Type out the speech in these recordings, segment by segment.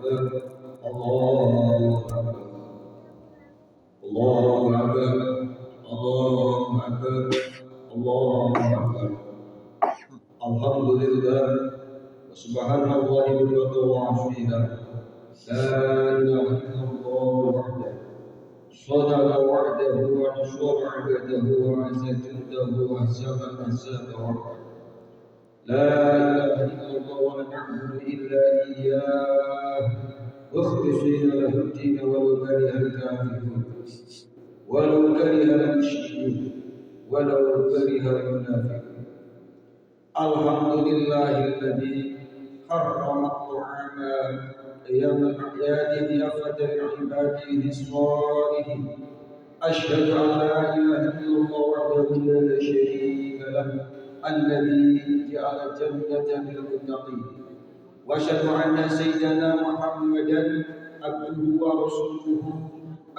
الله أكبر الله أكبر الله أكبر الله أكبر الحمد لله سبحان الله بكرة وعشيدا لا إله إلا الله وحده صدق وعده ونصر عبده وعز جنده وهزم الأحزاب وحده لا إله إلا الله ونعبد إلا إياه مخلصين له الدين ولو كره الكافرون ولو كره المشركون ولو كره المنافقون الحمد لله الذي حرم الطعام أيام الأعياد ضيافة لعباده الصالحين أشهد أن لا إله إلا الله وحده لا شريك له الذي جعل الجنة للمتقين وأشهد أن سيدنا محمدا عبده ورسوله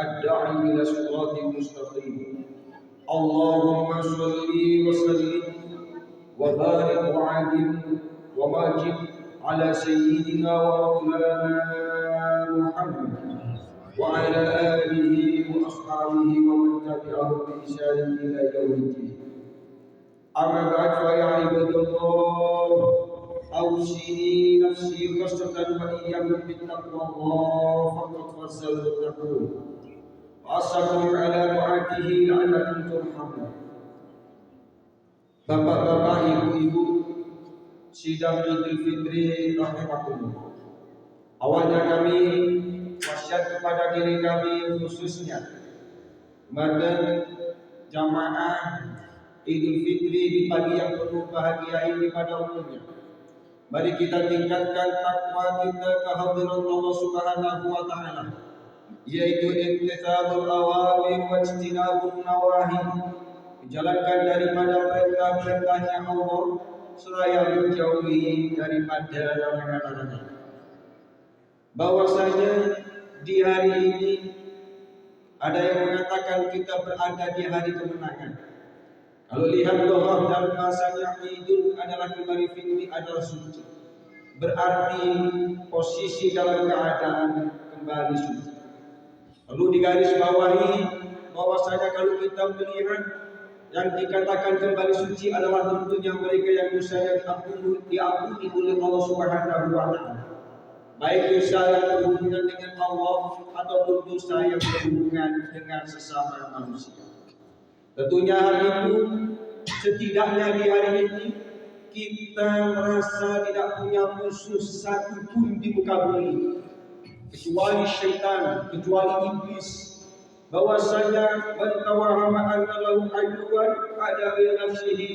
الداعي إلى الصراط المستقيم اللهم صل وسلم وبارك وعلم وماجد على سيدنا ومولانا محمد وعلى آله وأصحابه ومن تبعهم بإحسان إلى يوم الدين أما بعد فيا عباد الله أوصي نفسي خاصة وإياكم بتقوى الله فقد فاز المتقون وأسألكم على طاعته لعلكم ترحمون. Bapak-bapak, ibu-ibu, sidang Idul Fitri rahimakumullah. Awalnya kami wasiat kepada diri kami khususnya pada jamaah Idul Fitri di pagi yang penuh bahagia ini pada umumnya. Mari kita tingkatkan takwa kita kehadiran Allah Subhanahu wa taala, yaitu imtithalul awamir wa ijtinabun nawahi, menjalankan daripada perintah-perintahnya Allah seraya menjauhi daripada larangan-larangannya. Bahwasanya di hari ini ada yang mengatakan kita berada di hari kemenangan. Kalau lihat doa dalam bahasanya Idul adalah kembali fitri adalah suci, berarti posisi dalam keadaan kembali suci. Perlu digarisbawahi bahwasanya kalau kita melihat yang dikatakan kembali suci adalah tentunya mereka yang dosanya diampuni oleh Allah Subhanahu wa taala. Baik dosa yang berhubungan dengan Allah ataupun dosa yang berhubungan dengan sesama manusia. Tentunya hal itu setidaknya di hari ini kita merasa tidak punya musuh satu pun di muka bumi kecuali syaitan, kecuali iblis. Bahwasanya bantawahama anna lahu aduwan ada bi nafsihi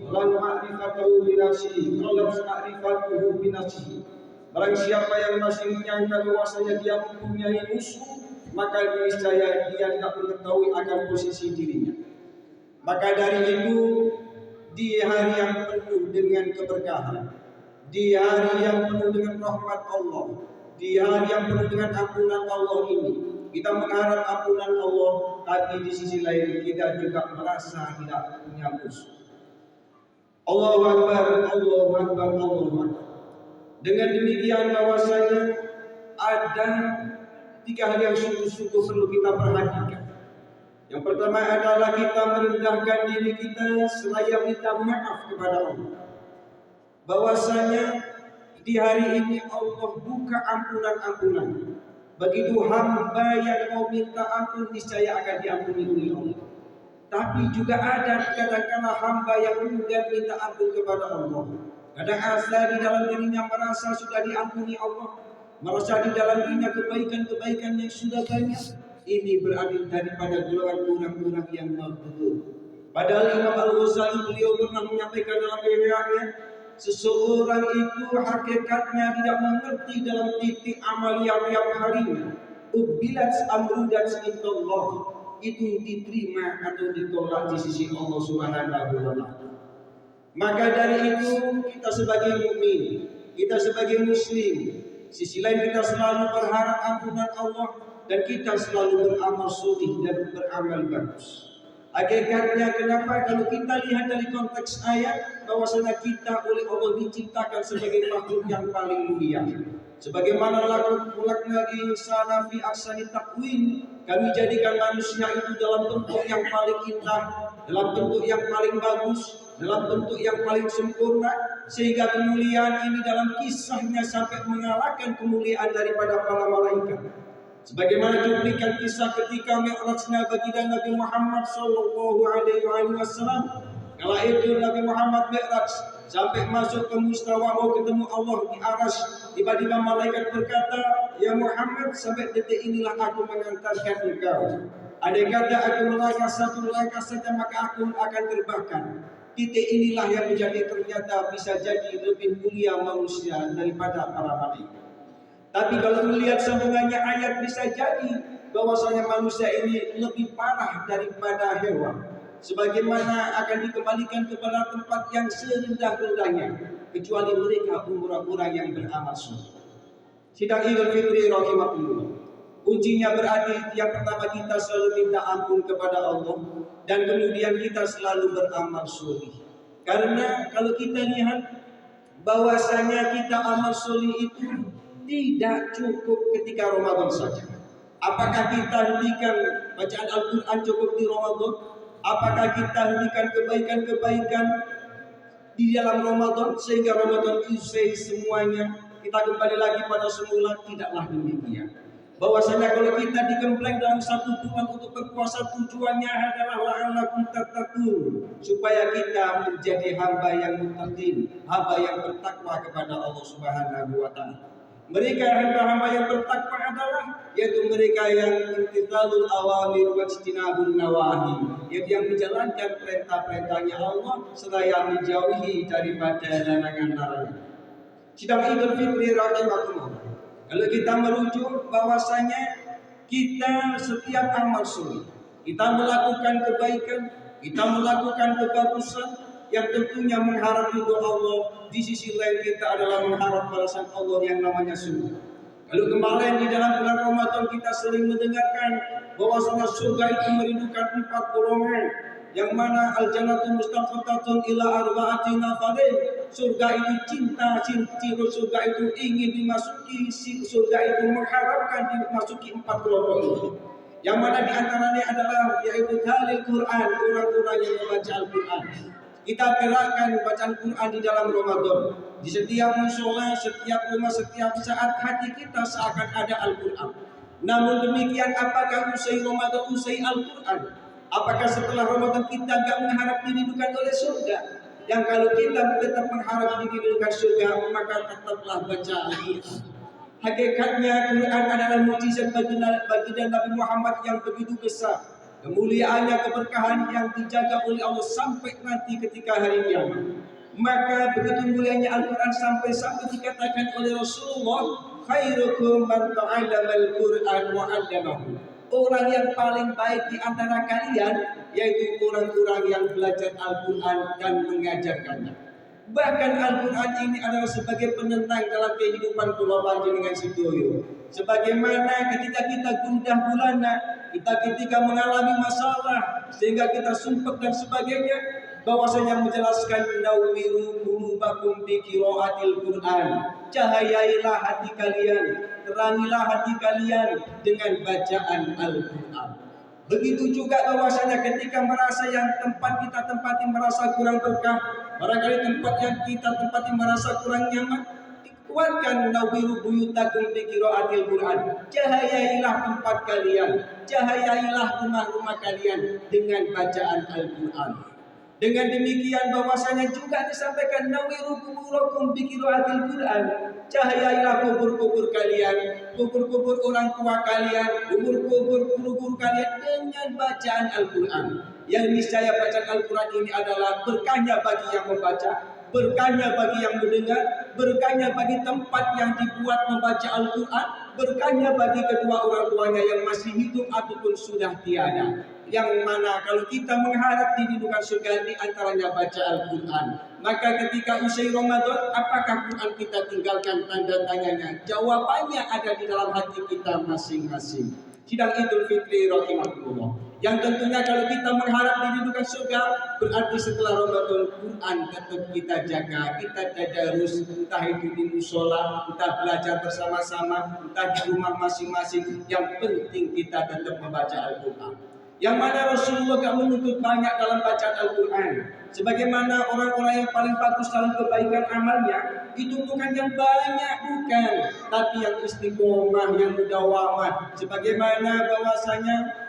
lan ma'rifatuhu bi nafsihi qalat ma'rifatuhu bi nafsihi. Barang siapa yang masih menyangka bahwasanya dia mempunyai musuh, maka niscaya dia tidak mengetahui akan posisi dirinya. Maka dari itu di hari yang penuh dengan keberkahan, di hari yang penuh dengan rahmat Allah, di hari yang penuh dengan ampunan Allah ini, kita mengharap ampunan Allah, tapi di sisi lain kita juga merasa tidak punya musuh. Allahu Akbar, Allahu Akbar, Allahu Akbar. Dengan demikian bahwasanya ada tiga hal yang sungguh-sungguh perlu kita perhatikan. Yang pertama adalah kita merendahkan diri kita seraya minta maaf kepada Allah. Bahwasanya di hari ini Allah buka ampunan-ampunan. Begitu hamba yang mau minta ampun niscaya akan diampuni oleh Allah. Tapi juga ada kadang-kadang hamba yang enggan minta ampun kepada Allah. Kadang asa di dalam dirinya merasa sudah diampuni Allah, merasa di dalam dirinya kebaikan-kebaikan yang sudah banyak. Ini berarti daripada golongan orang-orang yang maghrur. Padahal Imam Al-Ghazali beliau pernah menyampaikan dalam beliaunya, seseorang itu hakikatnya tidak mengerti dalam titik amalia tiap harinya. Ubilat amrudat indallah, itu diterima atau ditolak di sisi Allah Subhanahu wa taala. Maka dari itu kita sebagai mukmin, kita sebagai muslim, sisi lain kita selalu berharap ampunan Allah dan kita selalu beramal soleh dan beramal bagus. Hakikatnya kenapa kalau kita lihat dari konteks ayat bahwasanya kita oleh Allah diciptakan sebagai makhluk yang paling mulia. Sebagaimana laknal insana fi ahsani taqwim, kami jadikan manusia itu dalam bentuk yang paling indah, dalam bentuk yang paling bagus, dalam bentuk yang paling sempurna, sehingga kemuliaan ini dalam kisahnya sampai mengalahkan kemuliaan daripada para malaikat. Sebagaimana cuplikan kisah ketika Mi'rajnya baginda Nabi Muhammad sallallahu alaihi wasallam. Kala itu Nabi Muhammad Mi'raj sampai masuk ke mustawa, mau ketemu Allah di aras. Tiba-tiba malaikat berkata, "Ya Muhammad, sampai detik inilah aku mengantarkan engkau. Andai kata aku melangkah satu langkah saja maka aku akan terbakar." Titik inilah yang menjadi ternyata bisa jadi lebih mulia manusia daripada para malaikat. Tapi kalau melihat sambungannya ayat, bisa jadi bahwasanya manusia ini lebih parah daripada hewan. Sebagaimana akan dikembalikan kepada tempat yang serendah-rendahnya, kecuali mereka orang-orang yang beramal soleh. Sidang Idul Fitri rahimakumullah. Kuncinya berarti yang pertama kita selalu minta ampun kepada Allah, dan kemudian kita selalu beramal soleh. Karena kalau kita lihat bahwasanya kita amal soleh itu tidak cukup ketika Ramadan saja. Apakah kita hentikan bacaan Al-Quran cukup di Ramadan? Apakah kita hentikan kebaikan-kebaikan di dalam Ramadan sehingga Ramadan usai semuanya, kita kembali lagi pada semula? Tidaklah demikian. Bahwasanya kalau kita digembleng dalam satu bulan untuk berpuasa, tujuannya adalah la'allakum tattaqun, supaya kita menjadi hamba yang muttaqin, hamba yang bertakwa kepada Allah Subhanahu wa taala. Mereka hamba-hamba yang bertakwa adalah yaitu mereka yang imtithalul awamir wa ijtinabun nawahi, yaitu yang menjalankan perintah-perintahnya Allah seraya menjauhi daripada larangan-larangan. Sidang Idul Fitri rahimakumullah. Kalau kita merujuk bahwasanya kita setiap amal soleh, kita melakukan kebaikan, kita melakukan kebagusan yang tentunya mengharap ridho Allah, di sisi lain kita adalah mengharap balasan Allah yang namanya surga. Lalu kemarin di dalam bulan Ramadan kita sering mendengarkan bahwasanya surga itu merindukan 4 golongan, yang mana al-jannatu mustaqatatun ila arba'ati nafarin. Surga itu cinta, surga itu ingin dimasuki, surga itu mengharapkan dimasuki 4 kelompok ini. Yang mana di antaranya adalah yaitu talil Quran, orang-orang yang membaca Al-Quran. Kita gerakkan bacaan Quran di dalam Ramadan. Di setiap musola, setiap rumah, setiap saat hati kita seakan ada Al-Quran. Namun demikian, apakah usai Ramadan, usai Al-Quran? Apakah setelah Ramadan kita tidak mengharap dirindukan oleh surga? Yang kalau kita tetap mengharap dirindukan surga, maka tetaplah baca Al-Quran. Hakikatnya Quran adalah mukjizat baginda Nabi Muhammad yang begitu besar. Kemuliaannya, keberkahan yang dijaga oleh Allah sampai nanti ketika hari kiamat. Maka begitu mulianya Al-Quran sampai dikatakan oleh Rasulullah, khairukum man ta'allama al-Quran wa 'allamahu. Orang yang paling baik di antara kalian yaitu orang-orang yang belajar Al-Quran dan mengajarkannya. Bahkan Al-Quran ini adalah sebagai penentang dalam kehidupan kula dengan sidoyo. Sebagaimana ketika kita gundah gulana, kita ketika mengalami masalah sehingga kita sumpah dan sebagainya, bahwasanya menjelaskan nawwiru qulubakum bi qiraatil Quran. Cahayailah hati kalian, terangilah hati kalian dengan bacaan Al-Quran. Begitu juga bahwasanya ketika merasa yang tempat kita tempati merasa kurang berkah, barangkali tempat yang kita tempati merasa kurang nyaman, dikuatkan nawwiru buyutakum bi qiraatil Quran. Cahayailah tempat kalian, cahayailah rumah-rumah kalian dengan bacaan Al-Quran. Dengan demikian bahwasanya juga disampaikan nawwiru quburakum bi qiraatil Quran. Cahayailah kubur-kubur kalian, kubur-kubur orang tua kalian, kubur-kubur guru-guru kalian dengan bacaan Al-Quran. Yang niscaya bacaan Al-Quran ini adalah berkahnya bagi yang membaca, berkahnya bagi yang mendengar, berkahnya bagi tempat yang dibuat membaca Al-Quran, berkahnya bagi kedua orang tuanya yang masih hidup ataupun sudah tiada. Yang mana kalau kita mengharap dirindukan surga, di antaranya baca Al-Quran. Maka ketika usai Ramadan, apakah Quran kita tinggalkan? Tanda tanyanya. Jawabannya ada di dalam hati kita masing-masing. Sidang Idul Fitri rahimakumullah. Yang tentunya kalau kita mengharap dirindukan surga, berarti setelah Ramadan Quran tetap kita jaga, kita tadarus, entah itu di musola, entah belajar bersama-sama, entah di rumah masing-masing. Yang penting kita tetap membaca Al-Quran. Yang mana Rasulullah gak menuntut banyak dalam bacaan Al-Quran. Sebagaimana orang-orang yang paling bagus dalam kebaikan amalnya, itu bukan yang banyak, bukan, tapi yang istiqomah, yang mudawamah. Sebagaimana bahwasanya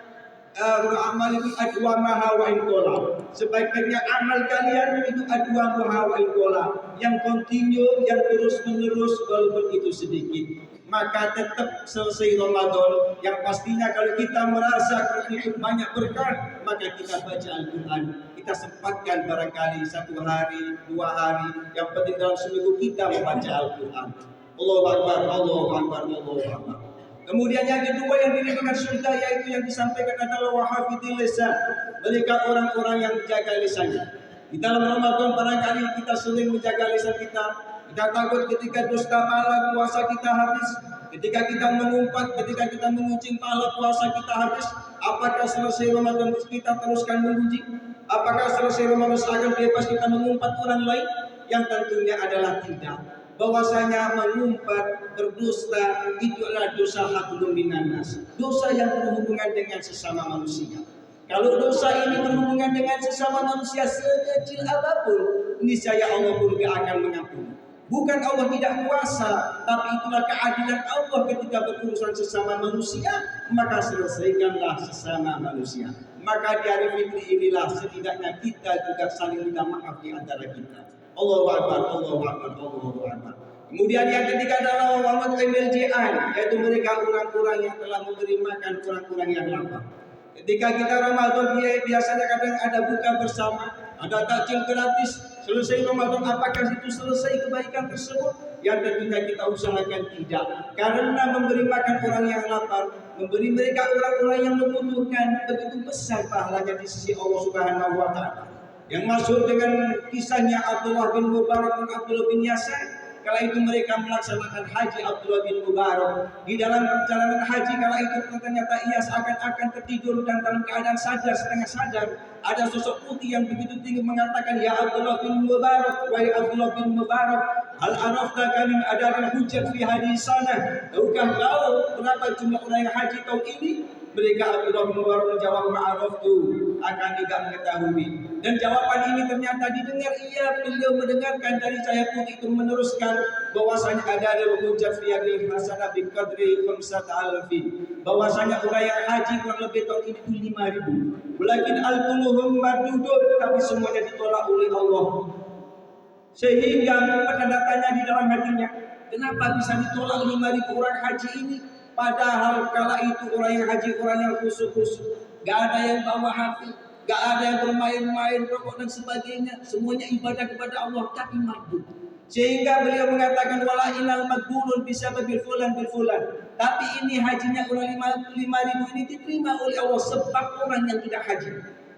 amal itu adwamaha wa inqola. Sebaiknya amal kalian itu adwamaha wa inqola, yang kontinu, yang terus menerus walaupun itu sedikit. Maka tetap selesai Ramadan, yang pastinya kalau kita merasa Quran itu banyak berkah, maka kita baca Al-Quran. Kita sempatkan barangkali 1 hari, 2 hari, yang penting dalam seminggu kita membaca Al-Quran. Allahu Akbar, Allahu Akbar, Allahu Akbar. Kemudian yang kedua yang dirindukan surga yaitu yang disampaikan adalah wahafidil lisan. Mereka orang-orang yang menjaga lisannya. Di dalam Ramadan barangkali kita sering menjaga lisan kita. Kita takut ketika dusta pahala puasa kita habis. Ketika kita mengumpat, ketika kita mengucing pahala puasa kita habis. Apakah selesai Ramadan kita teruskan menguji? Apakah selesai Ramadan akan bebas kita mengumpat orang lain? Yang tentunya adalah tidak. Bahwasanya mengumpat, berdusta itu adalah dosa hablum minan nas, dosa yang berhubungan dengan sesama manusia. Kalau dosa ini berhubungan dengan sesama manusia sekecil apapun, niscaya Allah pun tidak akan mengampuni. Bukan Allah tidak kuasa, tapi itulah keadilan Allah ketika berurusan sesama manusia, maka selesaikanlah sesama manusia. Maka di hari fitri inilah setidaknya kita juga saling minta maaf di antara kita. Allahu Akbar, Allahu Akbar, Allahu Akbar. Kemudian yang ketiga adalah wamat MLJan, yaitu mereka orang-orang yang telah memberi makan orang-orang yang lapar. Ketika kita Ramadan biasanya kadang ada buka bersama, ada takjil gratis. Selesai Ramadan, apakah itu selesai kebaikan tersebut? Yang tentunya kita usahakan tidak. Karena memberi makan orang yang lapar, memberi mereka orang-orang yang membutuhkan, begitu besar pahalanya di sisi Allah Subhanahu wa Ta'ala. Yang masuk dengan kisahnya Abdullah bin Mubarak dan Abdullah bin Yasar. Kala itu mereka melaksanakan haji. Abdullah bin Mubarak di dalam perjalanan haji, kala itu ternyata ia seakan-akan tertidur dan dalam keadaan sadar, setengah sadar. Ada sosok putih yang begitu tinggi mengatakan, ya Abdullah bin Mubarak, wahai Abdullah bin Mubarak, hal arafta kami adalah hujat fi hadis sana. Tahukah kau berapa jumlah orang yang haji tahun ini? Mereka Abdullah bin Mubarak menjawab, ma'araftu, akan tidak mengetahui. Dan jawaban ini ternyata didengar beliau mendengarkan dari saya putih itu meneruskan bahwasanya ada hujat fi hadil hasanah bi qadri 5,000. Bahwasanya orang yang haji kurang lebih tahun ini itu 5.000. Walakin al-quluhum mardudun, tapi semuanya ditolak oleh Allah. Sehingga tanda tanya di dalam hatinya, kenapa bisa ditolak 5.000 orang haji ini? Padahal kala itu orang yang haji, orang yang khusyuk-khusyuk, gak ada yang bawa HP, gak ada yang bermain-main, rokok dan sebagainya. Semuanya ibadah kepada Allah, tapi mardud. Sehingga beliau mengatakan wala inal maghbulun bisa bil fulan. Tapi ini hajinya orang 5.000 ini diterima oleh Allah sebab orang yang tidak haji.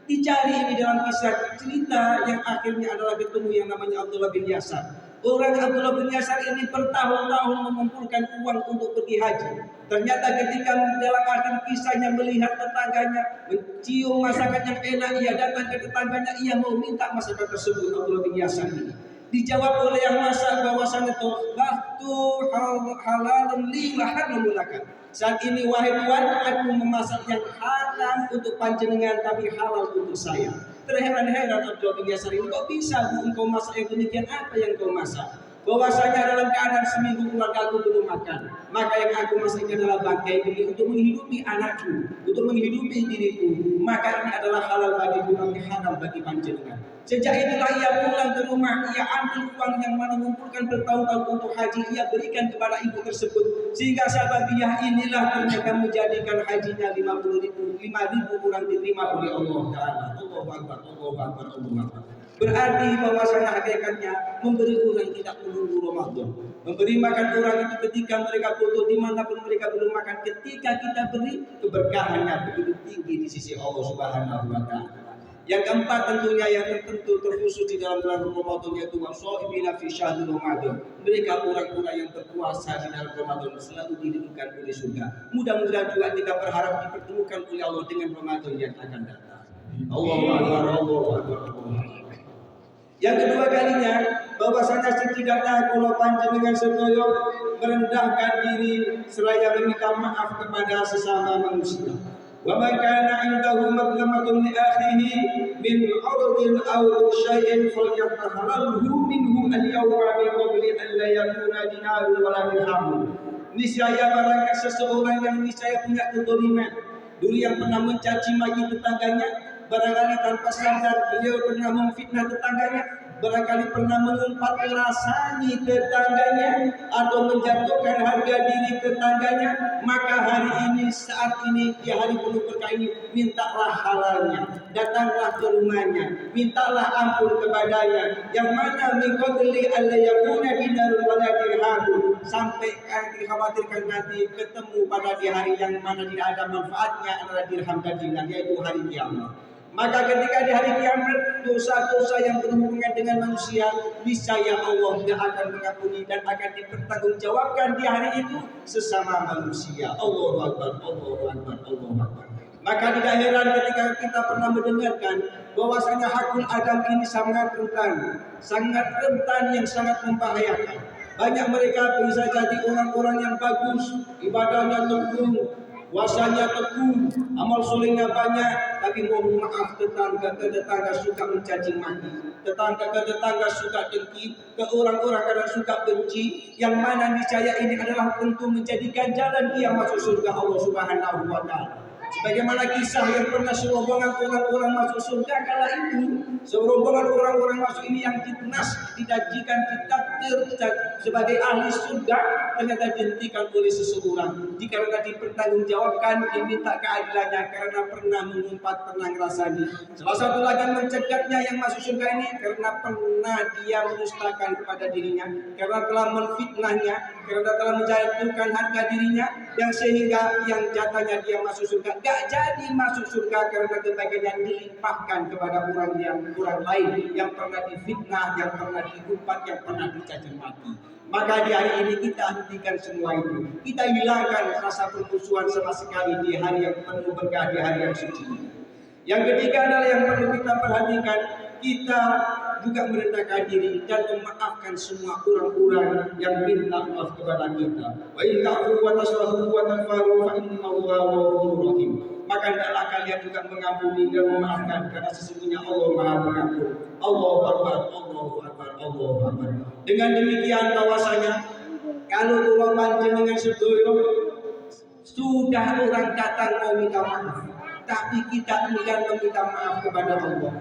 Dicari ini dalam kisah cerita yang akhirnya adalah ketemu yang namanya Abdullah bin Yasar. Orang Abdullah bin Yasar ini bertahun-tahun mengumpulkan uang untuk pergi haji. Ternyata ketika dalam akhir kisahnya melihat tetangganya mencium masakan yang enak, ia datang ke tetangganya, ia mau minta masakan tersebut. Abdullah bin Yasar ini dijawab oleh yang masak bahwasanya waktu halalun li wa halalun laka. Saat ini wahai Tuhan, aku memasak yang halal untuk panjenengan tapi halal untuk saya. Terheran-heran Abdullah bin Yasar ini, kok bisa Bu engkau masak yang demikian? Apa yang kau masak? Bahwasanya dalam keadaan seminggu keluarga aku belum makan, maka yang aku masak adalah bangkai ini untuk menghidupi anakku, untuk menghidupi diriku. Maka ini adalah halal bagiku, tapi haram bagi panjenengan. Sejak itulah ia pulang ke rumah, ia ambil uang yang mana mengumpulkan bertahun-tahun untuk haji, ia berikan kepada ibu tersebut. Sehingga sahabatiyah inilah ternyata menjadikan hajinya 5.000 orang diterima oleh Allah Ta'ala. Allahu Akbar, Allahu Akbar, Allahu Akbar. Berarti bahwasanya hakikatnya memberi orang tidak menunggu Ramadan. Memberi makan orang itu ketika mereka butuh, dimanapun mereka belum makan. Ketika kita beri, keberkahannya begitu tinggi di sisi Allah Subhanahu wa Ta'ala. Yang keempat tentunya yang tertentu terkhusus di dalam bulan Ramadan yaitu washaimina fi syahr Ramadan. Mereka orang-orang yang berpuasa di dalam Ramadan selalu diridhokan oleh surga. Mudah-mudahan juga kita berharap dipertemukan oleh Allah dengan Ramadan yang akan datang. Allahu Akbar, Allahu Akbar. Yang kedua kalinya bahwasanya setidaknya kalau panjenengan sedaya merendahkan diri seraya meminta maaf kepada sesama manusia. Wa man kana 'indahu madlamatun li akhihi min 'ardin aw shay'in falyatahallalhu minhu al-yawma min qabli an la yakuna dinarun wala dirhamun. Niscaya barang seseorang yang niscaya punya kezaliman, dulu yang pernah mencaci maki tetangganya, barangkali tanpa sadar beliau pernah memfitnah tetangganya, barangkali pernah mengumpat rasani tetangganya atau menjatuhkan harga diri tetangganya, maka hari ini saat ini di hari penuh berkah ini mintalah halalnya, datanglah ke rumahnya, mintalah ampun kepadanya, yang mana mengkodli alla yakuna dinarun wala dirhamun, sampai dikhawatirkan nanti ketemu pada di hari yang mana tidak ada manfaatnya adalah dirham dan dinar, yaitu hari kiamat. Maka ketika di hari kiamat dosa-dosa yang berhubungan dengan manusia niscaya Allah tidak akan mengampuni dan akan dipertanggungjawabkan di hari itu sesama manusia. Allahu Akbar, Allahu Akbar, Allahu Akbar. Maka tidak heran ketika kita pernah mendengarkan bahwasanya hakul Adam ini sangat rentan yang sangat membahayakan. Banyak mereka bisa jadi orang-orang yang bagus, ibadahnya tekun, puasanya tekun, amal solehnya banyak, tapi mohon maaf tetangga ke tetangga suka mencaci maki, tetangga ke tetangga suka dengki, ke orang-orang kadang suka benci, yang mana niscaya ini adalah tentu menjadikan jalan dia masuk surga Allah Subhanahu wa Ta'ala. Sebagaimana kisah yang pernah serombongan orang-orang masuk surga kala itu, serombongan orang-orang masuk ini yang dijanjikan ditakdir sebagai ahli surga, ternyata dihentikan oleh seseorang dikarenakan dipertanggungjawabkan, diminta keadilannya karena pernah mengumpat, pernah ngerasani. Salah satu lagi mencegahnya yang masuk surga ini karena pernah dia menustakan kepada dirinya, karena telah menfitnahnya, karena telah menjatuhkan harga dirinya, yang sehingga yang jatahnya dia masuk surga gak jadi masuk surga karena kebaikannya dilimpahkan kepada orang lain yang pernah difitnah, yang pernah diumpat, yang pernah dicaci maki. Maka di hari ini kita hentikan semua itu. Kita hilangkan rasa permusuhan sama sekali di hari yang penuh berkah, di hari yang suci. Yang ketiga adalah yang perlu kita perhatikan, kita juga merendahkan diri dan memaafkan semua orang-orang yang minta maaf kepada kita. Wa in ta'fu wa tasfahu wa taghfiru fa innallaha ghafurur rahim. Maka hendaklah kalian juga mengampuni dan memaafkan karena sesungguhnya Allah Maha Pengampun. Allahu Akbar, Allahu Akbar, Allahu Akbar. Dengan demikian bahwasanya kalau Allah panjenengan sedaya sudah orang datang mau minta maaf, tapi kita enggan meminta maaf kepada Allah,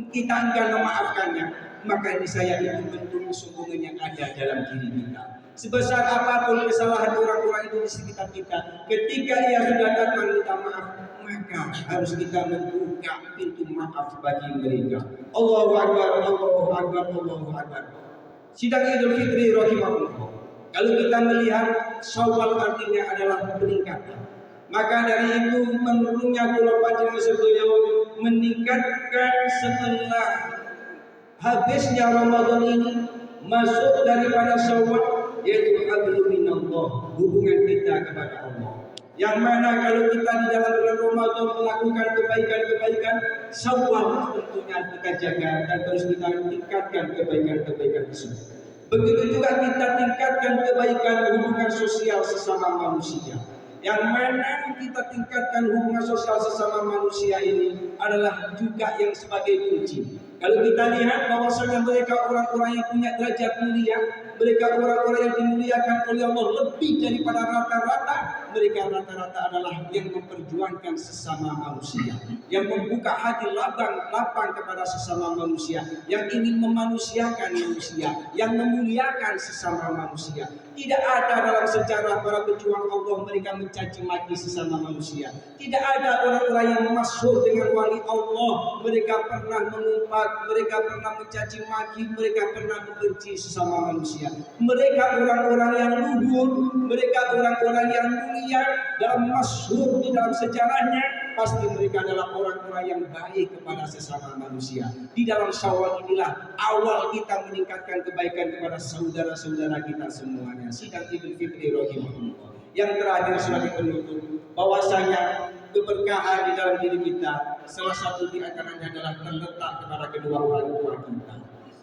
kita enggan memaafkannya, maka ini saya itu bentuk kesungguhan yang ada dalam diri kita. Sebesar apapun kesalahan orang-orang itu di sekitar kita, ketika ia sudah datang minta maaf, maka harus kita membuka pintu maaf bagi mereka. Allahu Akbar, Allahu Akbar, Allahu Akbar. Sidang Idul Fitri rahimahullah. Kalau kita melihat Syawal artinya adalah peningkatan. Maka dari itu menurunnya kula panjenengan sedaya meningkatkan setelah habisnya Ramadan ini, masuk daripada Syawal, yaitu hablum minallah, hubungan kita kepada Allah. Yang mana kalau kita di dalam bulan Ramadan melakukan kebaikan-kebaikan, Syawal tentunya kita jaga dan terus kita tingkatkan kebaikan-kebaikan tersebut. Begitu juga kita tingkatkan kebaikan hubungan sosial sesama manusia. Yang mana kita tingkatkan hubungan sosial sesama manusia ini adalah juga yang sebagai kunci. Kalau kita lihat bahwasanya mereka orang-orang yang punya derajat mulia, mereka orang-orang yang dimuliakan oleh Allah lebih daripada rata-rata, mereka rata-rata adalah yang memperjuangkan sesama manusia, yang membuka hati lapang kepada sesama manusia, yang ingin memanusiakan manusia, yang memuliakan sesama manusia. Tidak ada dalam sejarah para pejuang Allah mereka mencaci maki sesama manusia. Tidak ada orang-orang yang masyhur dengan wali Allah mereka pernah mengumpat, mereka pernah mencaci maki, mereka pernah membenci sesama manusia. Mereka orang-orang yang luhur, mereka orang-orang yang mulia dalam masyhur di dalam sejarahnya. pasti mereka adalah orang-orang yang baik kepada sesama manusia. Di dalam Syawal inilah awal kita meningkatkan kebaikan kepada saudara-saudara kita semuanya. Sidang Idul Fitri rahimahullah. Yang terakhir sebagai penutup, bahwasanya keberkahan di dalam diri kita salah satu di antaranya adalah terletak kepada kedua orang tua kita.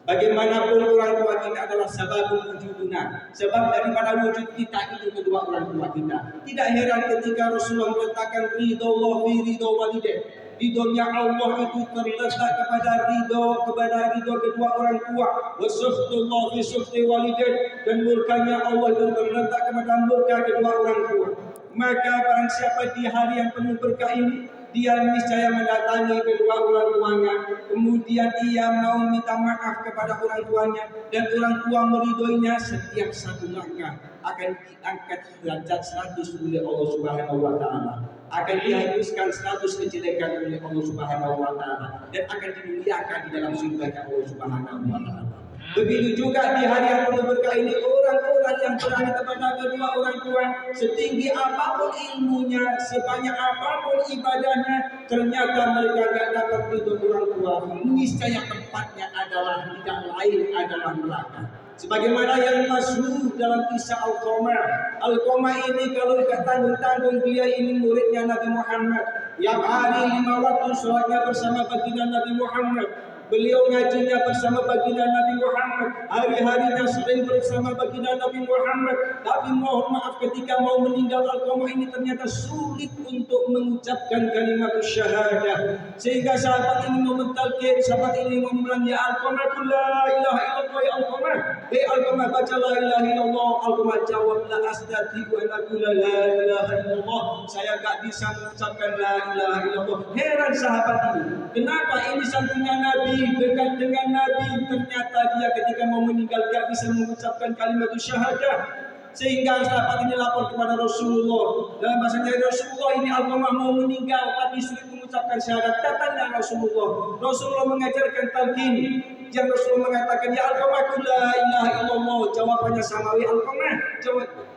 Bagaimanapun orang tua kita adalah sebab wujuduna, sebab daripada wujud kita itu kedua orang tua kita. Tidak heran ketika Rasulullah meletakkan ridho Allah fi ridho walidain. Ridhonya Allah itu terletak kepada ridho kedua orang tua. Wa sukhtullah fi sukhti walidain, dan murkanya Allah itu terletak kepada murka kedua orang tua. Maka barang siapa di hari yang penuh berkah ini, dia niscaya mendatangi kedua orang tuanya, kemudian ia mau minta maaf kepada orang tuanya, dan orang tua meridhoinya, setiap satu langkah akan diangkat derajat 100 oleh Allah Subhanahu wa taala, akan dihapuskan 100 kejelekan oleh Allah Subhanahu wa taala, dan akan dimuliakan di dalam surga Allah Subhanahu wa taala. Begitu juga di hari yang penuh berkah ini, orang-orang yang berani kepada kedua orang tua, setinggi apapun ilmunya, sebanyak apapun ibadahnya, ternyata mereka tidak dapat ridho orang tua, niscaya tempatnya adalah tidak lain adalah neraka. Sebagaimana yang masyhur dalam kisah Alqamah. Alqamah ini kalau tanggung-tanggung dia ini muridnya Nabi Muhammad. Yang hari 5 waktu sholatnya bersama baginda Nabi Muhammad. Beliau ngajinya bersama baginda Nabi Muhammad, hari-harinya sering bersama baginda Nabi Muhammad. Tapi mohon maaf ketika mau meninggal Alqamah ini ternyata sulit untuk mengucapkan kalimat syahadah, sehingga sahabat ini mau mentalkin, sahabat ini mau bilang, ya Alqamah, la ilaha illallah, ya Alqamah. Alqamah baca la ilaha illallah. Alqamah jawab, la astati'u an aqula la ilaha illallah, saya gak bisa mengucapkan la ilaha illallah. Heran sahabat ini, kenapa ini santunya Nabi, dekat dengan Nabi, ternyata dia ketika mau meninggal gak bisa mengucapkan kalimat syahadah. Sehingga sahabat ini lapor kepada Rasulullah. Dalam bahasanya, Rasulullah, ini Alqamah mau meninggal tapi sulit mengucapkan syahadat. Datanglah Rasulullah. Rasulullah mengajarkan talqin. Yang Rasulullah mengatakan, ya Alqamah, la ilaha illallah. Jawabannya sama. Ya Alqamah,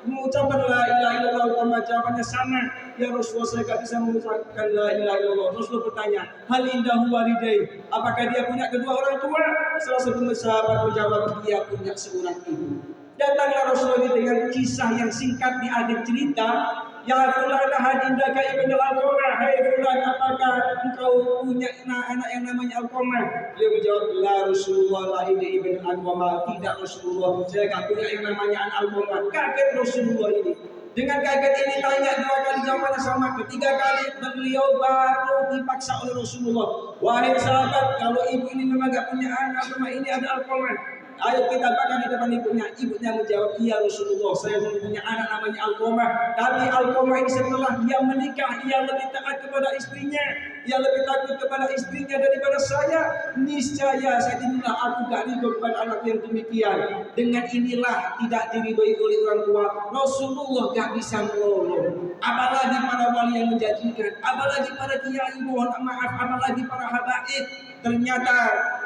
mengucapkan la ilaha illallah. Alqamah jawabannya sama. Ya Rasulullah, saya tidak bisa mengucapkan la ilaha illallah. Rasulullah bertanya, hal indahu walidai, apakah dia punya kedua orang tua? Salah satu sahabat menjawab, dia punya seorang ibu. Datanglah Rasulullah dengan kisah yang singkat di akhir cerita. Ya fulan, hal indaka ibn Alqamah. Hai fulan, apakah engkau punya anak yang namanya Alqamah? Dia menjawab, la Rasulullah, la ini ibn Alqamah. Tidak Rasulullah, saya tak punya yang namanya anak Alqamah. Kaget Rasulullah ini. Dengan kaget ini tanya 2 kali, jawabannya sama. Ketiga kali beliau baru dipaksa oleh Rasulullah. Wahai sahabat, kalau ibu ini memang gak punya anak, rumah ini ada Alqamah, ayo kita bakar di depan ibunya. Ibunya menjawab, iya Rasulullah, saya punya anak namanya Alqamah. Tapi Alqamah ini setelah dia menikah, ia lebih taat kepada istrinya, ia lebih takut kepada istrinya daripada saya. Niscaya saat inilah aku gak ridho kepada anak yang demikian. Dengan inilah tidak diridhoi oleh orang tua, Rasulullah gak bisa menolong. Apalagi para wali yang menjanjikan, apalagi para kiai, mohon maaf, apalagi para habaib. Ternyata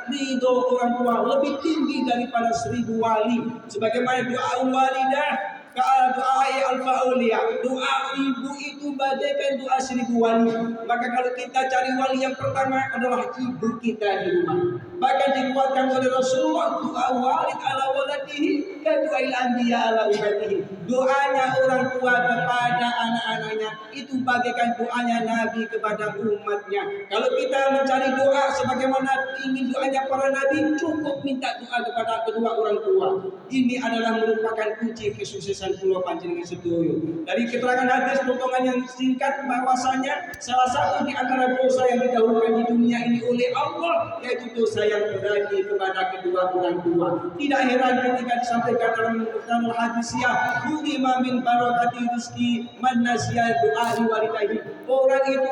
ridho orang tua lebih tinggi daripada 1000 wali. Sebagaimana doa walidah, doa al-faulia, doa ibu itu bagaikan doa 1000 wali. Maka kalau kita cari wali yang pertama adalah ibu kita di rumah. Bahkan dikuatkan oleh Rasulullah, doa walid ala waladihi ka doa anbiya ala ibadihi. Doanya orang tua kepada anak-anaknya itu bagaikan doanya Nabi kepada umatnya. Kalau kita mencari doa sebagaimana ingin doanya para nabi, cukup minta doa kepada kedua orang tua. Ini adalah merupakan kunci kesuksesan pulau panjenengan sedoyo. Dari keterangan hadis potongan yang singkat bahwasanya salah satu di antara dosa yang didahulukan di dunia ini oleh Allah yaitu dosa yang berani kepada kedua orang tua. Tidak heran ketika disampaikan dalam hadisnya, "Kulima min barakati rizki man nasiya doa walidayhi." Orang itu